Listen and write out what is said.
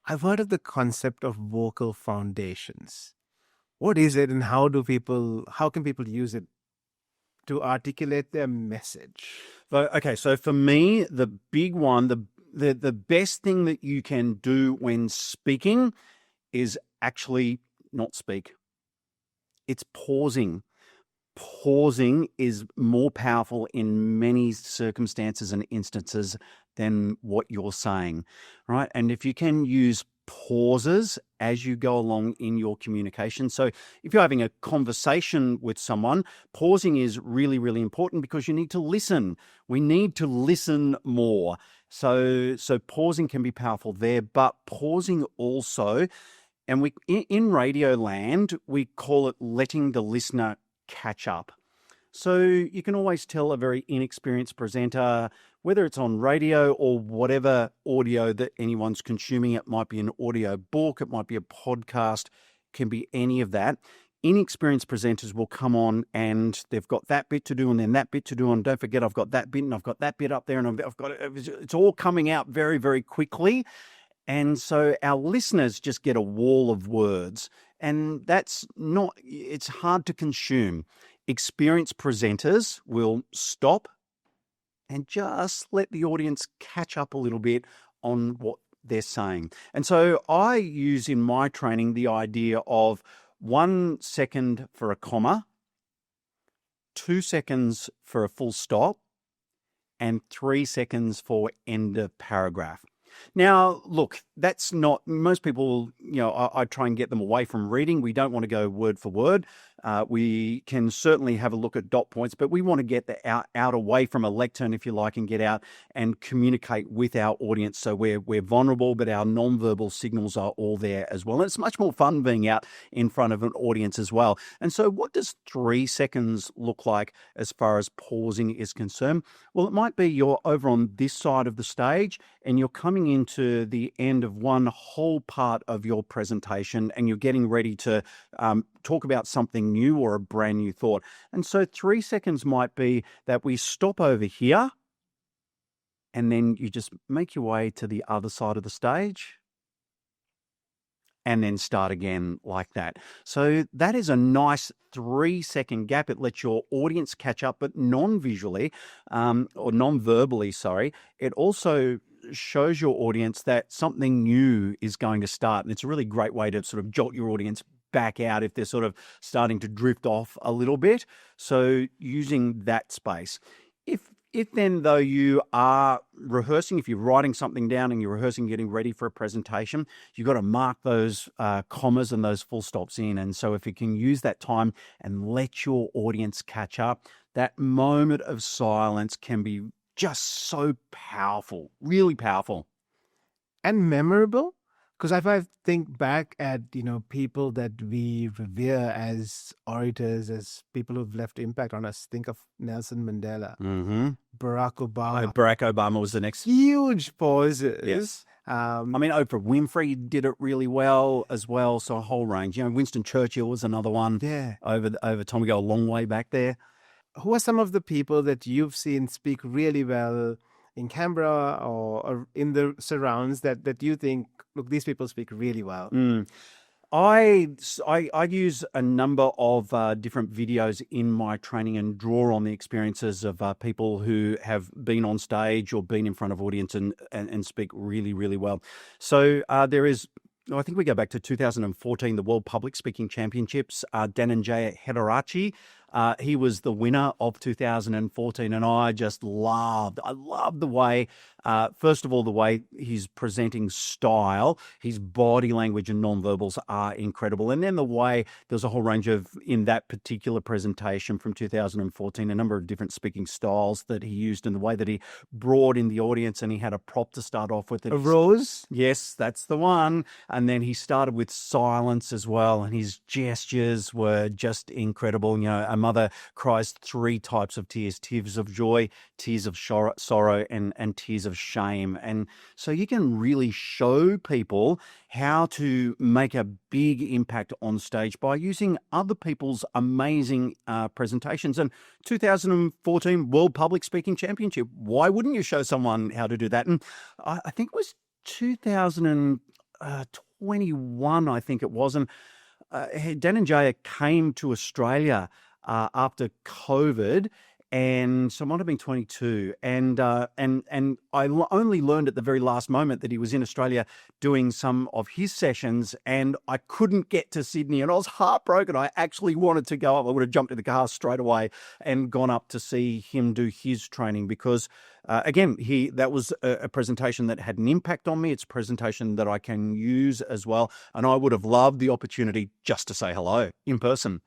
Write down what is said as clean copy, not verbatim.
I've heard of the concept of vocal foundations. What is it, and how can people use it to articulate their message? Okay, so for me, the big one, the best thing that you can do when speaking is actually not speak. It's pausing. Pausing is more powerful in many circumstances and instances than what you're saying, right? And if you can use pauses as you go along in your communication. So if you're having a conversation with someone, pausing is really, really important because you need to listen. We need to listen more. So pausing can be powerful there, but pausing also, and in radio land, we call it letting the listener catch up. So you can always tell a very inexperienced presenter, whether it's on radio or whatever audio that anyone's consuming. It might be an audio book, it might be a podcast, can be any of that. Inexperienced presenters will come on and they've got that bit to do and then that bit to do, and don't forget I've got that bit and I've got that bit up there, and I've got it's all coming out very, very quickly. And so our listeners just get a wall of words, and it's hard to consume. Experienced presenters will stop and just let the audience catch up a little bit on what they're saying. And so I use in my training the idea of 1 second for a comma, 2 seconds for a full stop, and 3 seconds for end of paragraph. Now, look, that's not, most people, I try and get them away from reading. We don't want to go word for word. We can certainly have a look at dot points, but we want to get out away from a lectern, if you like, and get out and communicate with our audience. So we're vulnerable, but our non-verbal signals are all there as well. And it's much more fun being out in front of an audience as well. And so what does 3 seconds look like as far as pausing is concerned? Well, it might be you're over on this side of the stage and you're coming into the end of one whole part of your presentation and you're getting ready to talk about something new or a brand new thought. And so 3 seconds might be that we stop over here and then you just make your way to the other side of the stage and then start again like that. So that is a nice 3 second gap. It lets your audience catch up, but non-visually or non-verbally, sorry. It also shows your audience that something new is going to start. And it's a really great way to sort of jolt your audience back out if they're sort of starting to drift off a little bit. So using that space. If then, though, you are rehearsing, if you're writing something down and you're rehearsing, getting ready for a presentation, you've got to mark those commas and those full stops in. And so if you can use that time and let your audience catch up, that moment of silence can be just so powerful, really powerful. And memorable? Because if I think back at, people that we revere as orators, as people who've left impact on us, think of Nelson Mandela, Barack Obama. Barack Obama was the next. Huge pauses. Yes. Oprah Winfrey did it really well as well. So a whole range. Winston Churchill was another one. Yeah. Over time, we go a long way back there. Who are some of the people that you've seen speak really well in Canberra or in the surrounds that you think, look, these people speak really well? I use a number of different videos in my training and draw on the experiences of people who have been on stage or been in front of audience and speak really, really well. So there is, I think we go back to 2014, the World Public Speaking Championships, Dananjaya Hettiarachchi. He was the winner of 2014, and I love the way, first of all, the way his presenting style, his body language and nonverbals are incredible. And then the way there's a whole range of, in that particular presentation from 2014, a number of different speaking styles that he used, and the way that he brought in the audience, and he had a prop to start off with. A rose? Yes, that's the one. And then he started with silence as well, and his gestures were just incredible. A mother cries 3 types of tears: tears of joy, tears of sorrow, and tears of shame. And so you can really show people how to make a big impact on stage by using other people's amazing presentations. And 2014 World Public Speaking Championship, why wouldn't you show someone how to do that? And I think it was 21, I think it was, and Dananjaya came to Australia after COVID, and so I might have been 22, and only learned at the very last moment that he was in Australia doing some of his sessions, and I couldn't get to Sydney, and I was heartbroken. I actually wanted to go up. I would have jumped in the car straight away and gone up to see him do his training because. Again, that was a presentation that had an impact on me. It's a presentation that I can use as well. And I would have loved the opportunity just to say hello in person.